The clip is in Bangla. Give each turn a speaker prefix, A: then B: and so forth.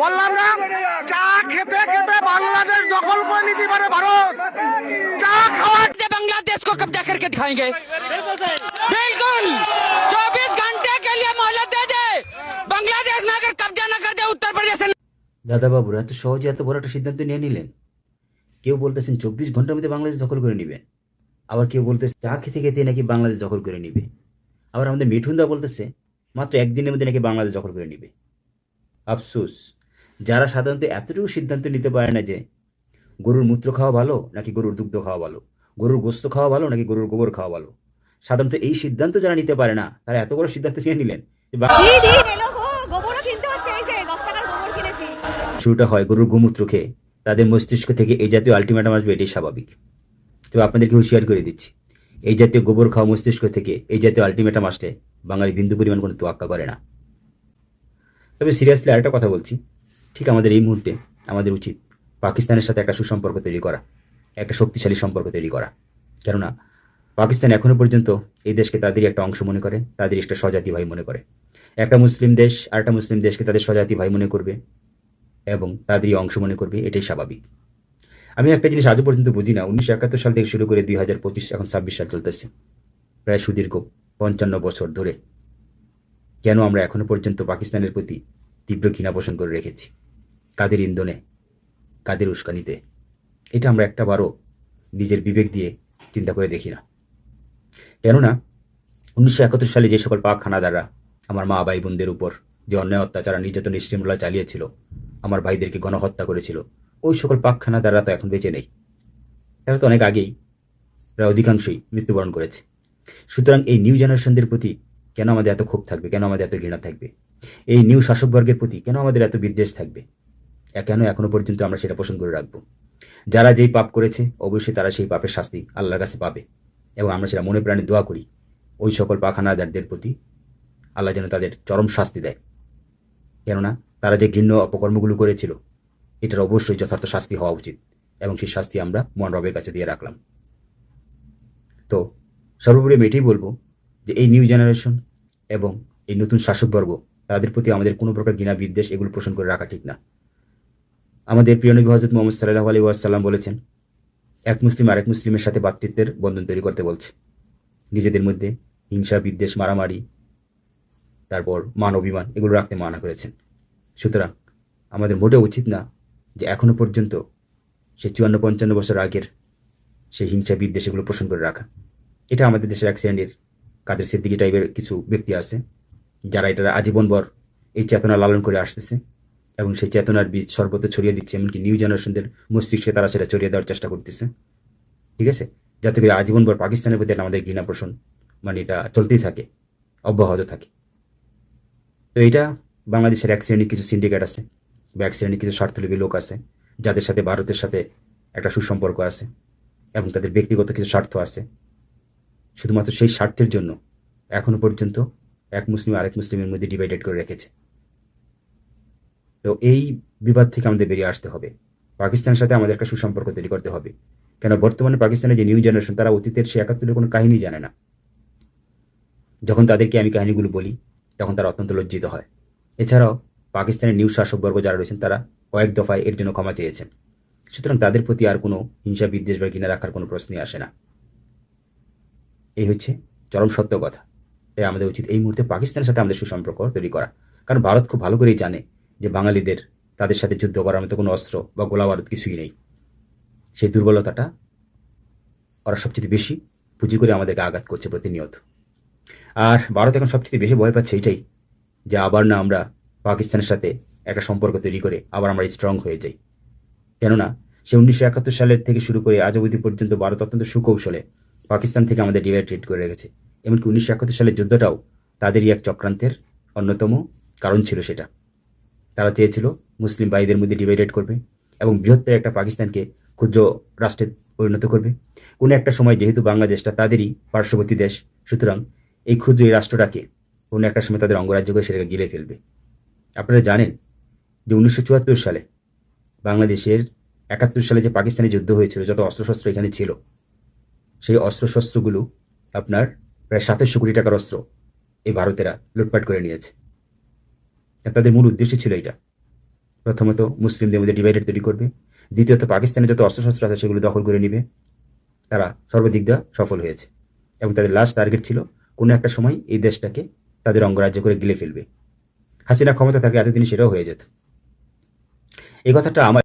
A: বললাম না, চা খেতে খেতে বাংলাদেশ দখল করে নিতে পারে ভারত। চা খাওয়ার
B: बांग्लादेश को कब्जा करके दिखाएंगे। बिल्कुल 24 घंटे के लिए मोहलत दे दे। बांग्लादेश में अगर कब्जा न कर दे उत्तर प्रदेश।
C: দাদা বাবুরা এত সহজে এত বড় একটা সিদ্ধান্ত নিয়ে নিলেন। কেউ বলতেছেন 24 ঘন্টার মধ্যে বাংলাদেশ দখল করে নিবে, আবার কেউ বলতেছে চা খেতে খেতে নাকি বাংলাদেশ দখল করে নিবে, আবার আমাদের মিঠুনদা বলতেছে মাত্র একদিনের মধ্যে নাকি বাংলাদেশ দখল করে নিবে। আফসোস, যারা সাধারণত এতটুকু সিদ্ধান্ত নিতে পারে না যে গরুর মূত্র খাওয়া ভালো নাকি গরুর দুগ্ধ খাওয়া ভালো, গরুর গোস্ত খাওয়া ভালো নাকি গরুর গোবর খাওয়া ভালো, সাধারণত এই সিদ্ধান্ত যারা নিতে পারে না তারা এত বড় সিদ্ধান্ত নিয়ে নিলেন। শুরুটা হয় গরুর গোমূত্র খেয়ে, তাদের মস্তিষ্ক থেকে এই জাতীয় আলটিমেটাম আসবে, এটাই স্বাভাবিক। তবে আপনাদেরকে হুঁশিয়ার করে দিচ্ছি, এই জাতীয় গোবর খাওয়া মস্তিষ্ক থেকে এই জাতীয় আলটিমেটাম আসলে বাঙালি বিন্দু পরিমাণ কোনো তোয়াক্কা করে না। তবে সিরিয়াসলি আরেকটা কথা বলছি, ঠিক আমাদের এই মুহূর্তে আমাদের উচিত পাকিস্তানের সাথে একটা সুসম্পর্ক তৈরি করা, একটা শক্তিশালী সম্পর্ক তৈরি করা। কেননা পাকিস্তান এখনো পর্যন্ত এই দেশকে তাদেরই একটা অংশ মনে করে, তাদের একটা স্বজাতি ভাই মনে করে। একটা মুসলিম দেশ আর একটা মুসলিম দেশকে তাদের স্বজাতি ভাই মনে করবে এবং তাদেরই অংশ মনে করবে, এটাই স্বাভাবিক। আমি একটা জিনিস আজও পর্যন্ত বুঝি না, 1971 সাল থেকে শুরু করে 2025 এখন 26 সাল চলতেছে, প্রায় সুদীর্ঘ 55 বছর ধরে কেন আমরা এখনো পর্যন্ত পাকিস্তানের প্রতি তীব্র ঘৃণা পোষণ করে রেখেছি? কাদের ইন্ধনে, কাদের উস্কানিতে? এটা আমরা একটা বারও নিজের বিবেক দিয়ে চিন্তা করে দেখি না। কেননা 1971 সালে যে সকল পাক খানাদাররা আমার মা ভাই বোনদের উপর যে অন্যায় অত্যাচার নির্যাতন নিষ্ঠুরতা চালিয়েছিল, আমার ভাইদেরকে গণহত্যা করেছিল, ওই সকল পাক খানাদাররা তো এখন বেঁচে নেই। তারা তো অনেক আগেই প্রায় অধিকাংশই মৃত্যুবরণ করেছে। সুতরাং এই নিউ জেনারেশনদের প্রতি কেন আমাদের এত ক্ষোভ থাকবে, কেন আমাদের এত ঘৃণা থাকবে? এই নিউ শাসকবর্গের প্রতি কেন আমাদের এত বিদ্বেষ থাকবে? কেন এখনো পর্যন্ত আমরা সেটা পোষণ করে রাখবো? যারা যেই পাপ করেছে অবশ্যই তারা সেই পাপের শাস্তি আল্লাহর কাছে পাবে, এবং আমরা সেটা মনে প্রাণে দোয়া করি ওই সকল পাখানাদারদের প্রতি আল্লাহ যেন তাদের চরম শাস্তি দেয়। কেননা তারা যে ঘৃণ্য অপকর্মগুলো করেছিল এটার অবশ্যই যথার্থ শাস্তি হওয়া উচিত, এবং সেই শাস্তি আমরা মন রবের কাছে দিয়ে রাখলাম। তো সর্বোপরি আমি এটাই বলবো যে এই নিউ জেনারেশন এবং এই নতুন শাসকবর্গ তাদের প্রতি আমাদের কোনো প্রকার ঘৃণা বিদ্বেষ এগুলো পোষণ করে রাখা ঠিক না। আমাদের প্রিয় নবী হযরত মুহাম্মদ সাল্লাল্লাহু আলাইহি ওয়াসাল্লাম বলেছেন, এক মুসলিম আরেক মুসলিমের সাথে ভ্রাতৃত্বের বন্ধন তৈরি করতে বলছে। নিজেদের মধ্যে হিংসা বিদ্বেষ মারামারি তারপর মান অভিমান এগুলো রাখতে মানা করেছেন। সুতরাং আমাদের মোটেও উচিত না যে এখনো পর্যন্ত সে 54-55 বছর আগের সেই হিংসা বিদ্বেষ এগুলো পোষণ করে রাখা। এটা আমাদের দেশের এক শ্রেণীর কাদের সিদ্দিকী টাইপের কিছু ব্যক্তি আছে যারা এটা আজীবনভর এই চেতনা লালন করে আসতেছে এবং সেই চেতনার বীজ সর্বত্র ছড়িয়ে দিচ্ছে, এমনকি নিউ জেনারেশনদের মস্তিষ্কে তারা সেটা ছড়িয়ে দেওয়ার চেষ্টা করতেছে। ঠিক আছে, যাতে করে আজীবনভর পাকিস্তানের প্রতি আমাদের ঘৃণা পোষণ মানে এটা চলতেই থাকে, অব্যাহত থাকে। তো এটা বাংলাদেশের এক শ্রেণীর কিছু সিন্ডিকেট আছে বা এক শ্রেণীর কিছু স্বার্থলোভী লোক আছে যাদের সাথে ভারতের সাথে একটা সুসম্পর্ক আছে এবং তাদের ব্যক্তিগত কিছু স্বার্থ আছে। শুধুমাত্র সেই স্বার্থের জন্য এখনো পর্যন্ত এক মুসলিম আরেক মুসলিমের মধ্যে ডিভাইডেড করে রেখেছে। তো এই বিবাদ থেকে আমাদের বেরিয়ে আসতে হবে, পাকিস্তানের সাথে আমাদের একটা সুসম্পর্ক তৈরি করতে হবে। কেন বর্তমানে পাকিস্তানের যে নিউ জেনারেশন তারা অতীতের সে 71-এর কোনো কাহিনী জানে না। যখন তাদেরকে আমি কাহিনীগুলো বলি তখন তারা অত্যন্ত লজ্জিত হয়। এছাড়াও পাকিস্তানের নিউ শাসকবর্গ যারা রয়েছেন তারা কয়েক দফায় এর জন্য ক্ষমা চেয়েছেন। সুতরাং তাদের প্রতি আর কোনো হিংসা বিদ্বেষ বা ঘৃণা রাখার কোনো প্রশ্নই আসে না। এই হচ্ছে চরম সত্য কথা। তাই আমাদের উচিত এই মুহূর্তে পাকিস্তানের সাথে আমাদের সুসম্পর্ক তৈরি করা। কারণ ভারত খুব ভালো করেই জানে যে বাঙালিদের তাদের সাথে যুদ্ধ করার মতো কোনো অস্ত্র বা গোলা বারুদ কিছুই নেই। সেই দুর্বলতাটা ওরা সবচেয়ে বেশি পুঁজি করে আমাদেরকে আঘাত করছে প্রতিনিয়ত। আর ভারত এখন সবচেয়ে বেশি ভয় পাচ্ছে এটাই যে আবার না আমরা পাকিস্তানের সাথে একটা সম্পর্ক তৈরি করে আবার আমরা স্ট্রং হয়ে যাই। কেননা সে 1971 সালের থেকে শুরু করে আজ অবধি পর্যন্ত ভারত অত্যন্ত সুকৌশলে পাকিস্তান থেকে আমাদের ডিভাইডেড করে রেখেছে। এমনকি 1971 সালের যুদ্ধটাও তাদেরই এক চক্রান্তের অন্যতম কারণ ছিল। সেটা তারা চেয়েছিল মুসলিম ভাইদের মধ্যে ডিভাইডেড করবে এবং বৃহত্তর একটা পাকিস্তানকে ক্ষুদ্র রাষ্ট্রে পরিণত করবে। কোনো একটা সময় যেহেতু বাংলাদেশটা তাদেরই পার্শ্ববর্তী দেশ, সুতরাং এই ক্ষুদ্র এই রাষ্ট্রটাকে কোনো একটা সময় তাদের অঙ্গরাজ্য করে সেটাকে গিলে ফেলবে। আপনারা জানেন যে 1974 সালে বাংলাদেশের 71 সালে যে পাকিস্তানি যুদ্ধ হয়েছিল, যত অস্ত্রশস্ত্র এখানে ছিল সেই অস্ত্রশস্ত্রগুলো আপনার প্রায় 2700 কোটি টাকার অস্ত্র এই ভারতেরা লুটপাট করে নিয়েছে। তাদের মূল উদ্দেশ্য ছিল এটা প্রথমত মুসলিমদের মধ্যে ডিভাইডেড তৈরি করবে, দ্বিতীয়ত পাকিস্তানে যত অস্ত্রশস্ত্র আছে সেগুলো দখল করে নিবে। তারা সর্বাধিক দেওয়া সফল হয়েছে এবং তাদের লাস্ট টার্গেট ছিল কোনো একটা সময় এই দেশটাকে তাদের অঙ্গরাজ্য করে গিলে ফেলবে। হাসিনা ক্ষমতা থাকে এতদিন সেটাও হয়ে যেত। এই কথাটা আমার